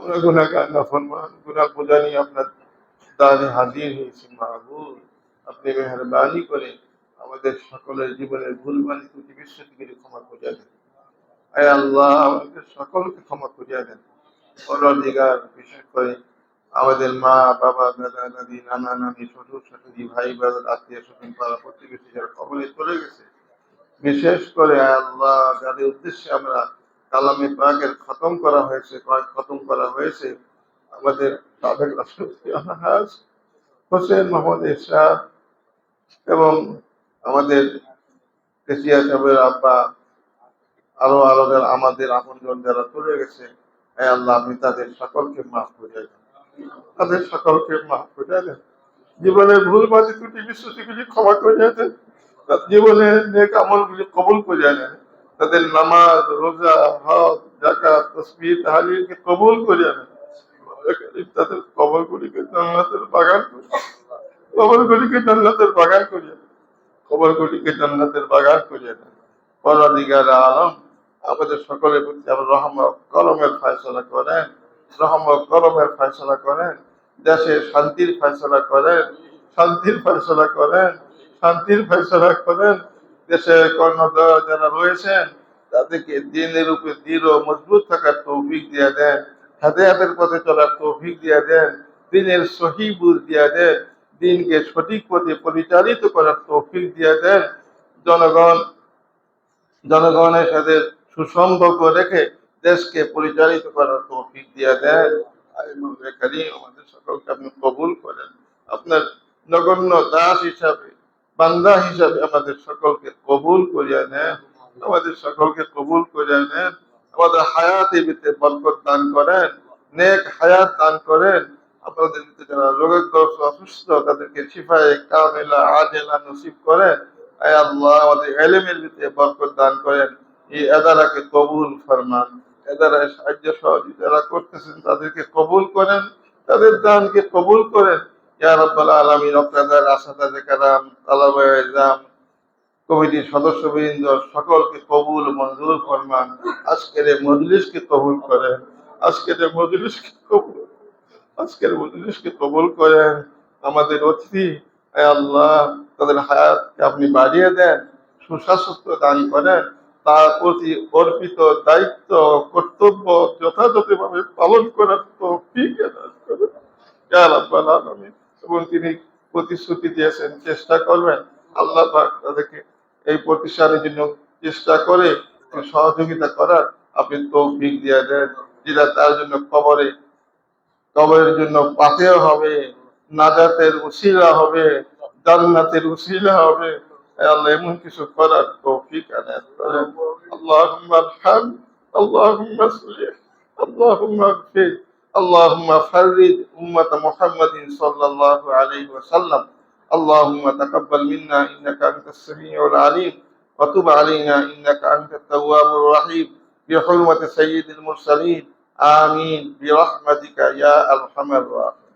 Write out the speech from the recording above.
আমরা গুনাহগার নাফরমান গুনাহ বোঝা নিয়ে আপনার দানে হাজির হয়েছি মাহবুব। আপনি মেহরবানি করে আমাদের সকলের জীবনের ভুলভ্রান্তি ত্রুটি বিচ্যুতিগুলি ক্ষমা করিয়া দেন। আয় আল্লাহ, আমাদের সকলকে ক্ষমা করিয়া দেন। পরদিগার, বিশেষ করে আমাদের মা বাবা দাদা দাদি নানা নানি শ্বশুর শাশুড়ি ভাই ব্রাদার আত্মীয় স্বজন পাড়া প্রতিবেশী যারা কবলে চলে গেছে, বিশেষ করে আয় আল্লাহ যাদের উদ্দেশ্যে আমরা কালামে পাকের খতম করা হয়েছে খতম করা হয়েছে, আমাদের সাবেক রাষ্ট্রপতি আলহাজ হোসেন মোহাম্মদ এরশাদ এবং আমাদের কেসিয়া সাহেবের আব্বা, আরো আরো যারা আমাদের আপনজন যারা চলে গেছে, হ্যাঁ আল্লাহ আপনি তাদের সকলকে মাফ করে দেন, তাদের সকলকে মাফ করে দেন। জীবনের ভুল বাতি ত্রুটি বিচ্যুতিগুলি ক্ষমা করে দেন। তার জীবনের নেক আমলগুলি কবুল করে দেন। তাদের নামাজ রোজা হজ যাকাত তাসবিহ তাহলিলকে কবুল করে দেন। তাদের কবরগুলিকে জান্নাতের বাগান করে, কবরগুলিকে জান্নাতের বাগান করিয়ে দেন, কবরগুলিকে জান্নাতের বাগান করিয়ে দেন। পরদিগার আলম আমাদের সকলের প্রতি আমরা রহমত করমের ফয়সালা করেন, রহমত করমের ফয়সালা করেন, দেশে শান্তির ফয়সালা করেন, শান্তির ফয়সালা করেন, শান্তির ফয়সালা করেন। দেশে কর্ণধার যারা রয়েছেন তাদেরকে দিনের উপরে দৃঢ় মজবুত থাকার তৌফিক দিয়ে দেন, হেদায়েতের পথে চলার তৌফিক দিয়ে দেন, দিনের সহি বুঝ দিয়ে দেন, দিনকে সঠিক পথে পরিচালিত করার তৌফিক দিয়ে দেন। জনগণ জনগণের সাথে সুসম্পর্ক রেখে দেশকে পরিচালিত করার তৌফিক দিয়ে দেন। আমাদের সকলকে আপনি কবুল করেন, আপনার নগণ্য দাস হিসাবে বান্দা হিসাবে আমাদের সকলকে কবুল করিয়া নেন, আমাদের সকলকে কবুল করিয়া নেন। আমাদের হায়াত ভিতরে বরকত দান করেন, নেক হায়াত দান করেন। আপনাদের ভিতরে যারা রোগগ্রস্ত অসুস্থ তাদেরকে শিফায়ে কামেলা আজেলা নসিব করেন। আয় আল্লাহ আমাদের এলেমের ভিতরে বরকত দান করেন। এই এদারাকে কবুল ফরমান, এদারায় সাহায্য সহযোগিতা করতেছেন তাদেরকে কবুল করেন, তাদের দানকে কবুল করেন। ইয়া রাব্বাল আলামিন, আপনাদের আসাদায়ে কেরাম, তালাবায়ে ইলজাম, কমিটির সদস্যবৃন্দ সকলকে কবুল মঞ্জুর ফরমান। আজকের এই মজলিসকে কবুল করেন, আজকের এই মজলিসকে কবুল, আজকের মজলিসকে কবুল করেন। আমাদের অতিথি আয় আল্লাহ তাদের হায়াতকে আপনি বাড়িয়ে দেন, সুস্বাস্থ্য দান করেন, তার প্রতি অর্পিত দায়িত্ব কর্তব্য যথাযথভাবে পালন করার তৌফিক দান করেন ইয়া রাব্বাল আলামিন। এবং তিনি প্রতিশ্রুতি দিয়েছেন চেষ্টা করবেন, আল্লাহ পাক তাদেরকে এই প্রতিষ্ঠানের জন্য চেষ্টা করে সহযোগিতা করার আপনি তৌফিক দিয়ে দেন, যেটা তার জন্য কবরের জন্য পাথেয় হবে, নাজাতের উসিলা হবে, জান্নাতের উসিলা হবে। আল্লাহ এমন কিছু করার তৌফিক আনায়াত করেন। আল্লাহুম্মা আরহাম, আল্লাহুম্মা সাল্লি, আল্লাহুম্মা আগফির, আল্লাহুম্মা ফাররিজ উম্মাত মুহাম্মাদিন সাল্লাল্লাহু আলাইহি ওয়াসাল্লাম। আল্লাহুম্মা তাকাব্বাল মিন্না ইন্নাকা আনতাস সামিউল আলিম ওয়া তুব আলাইনা ইন্নাকা আনতাত তাওয়াবুর রহিম বিহুরমাতি সাইয়্যিদিল মুরসালিন। آمين برحمتك يا أرحم الراحمين.